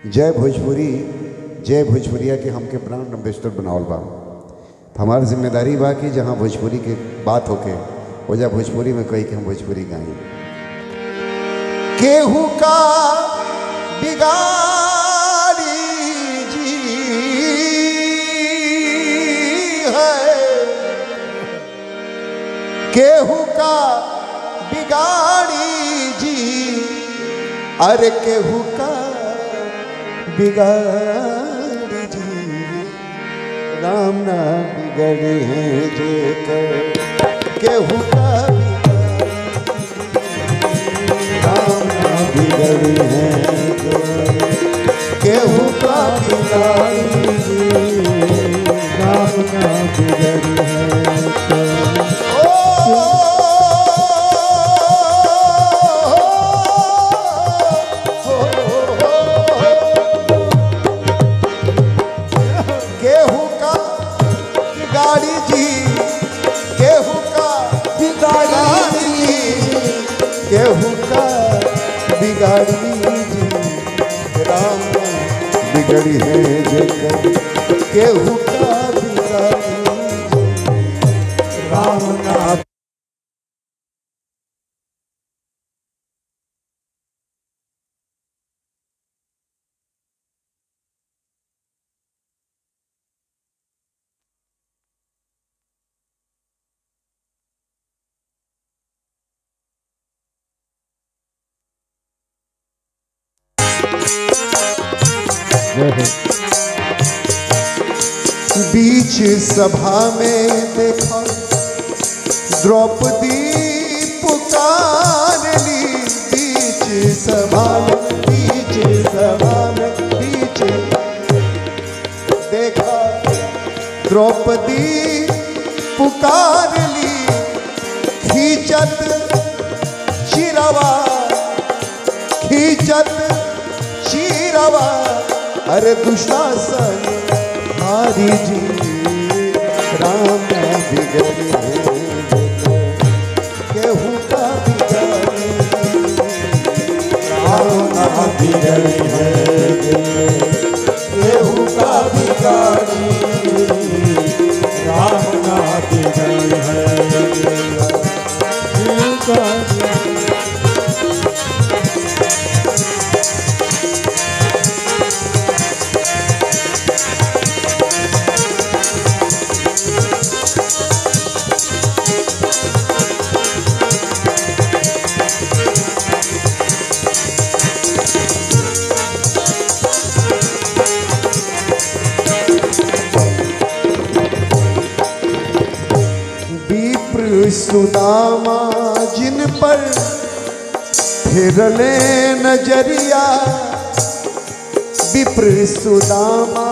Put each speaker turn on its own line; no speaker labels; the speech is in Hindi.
जय भोजपुरी, जय भोजपुरिया के हमके ब्रांड एम्बेसडर बनावल बा। हमार जिम्मेदारी बा कि जहाँ भोजपुरी के बात होके वजह भोजपुरी में कही कि हम भोजपुरी गाई। केहू का बिगाड़ी जी है, केहू का बिगाड़ी जी, अरे केहू का बिगाड़ी जी, राम ना बिगड़े हैं जेकर केहू का राम ना बिगड़े हैं जो केहू का बिगाड़ी जी, राम ना बिगड़े हैं बिगाड़ी जी, केहू का बिगाड़ी जी, केहू का बिगाड़ी जी, राम बिगड़ी है जेकर केहू का बिगाड़ी जी, राम ना। बीच सभा में देखा द्रौपदी पुकार ली, बीच सभा में, बीच सभा में, बीच देखा द्रौपदी पुकार ली, खींचत चिरवा, खींचत चिरवा, अरे दुशासन हारी जी, राम ना बिगड़ी है केहू का बिगाड़ी, राम ना बिगड़ी है केहू का बिगाड़ी, राम ना बिगड़ी है केहू का। सुदामा जिन पर फिरले नजरिया, विप्र सुदामा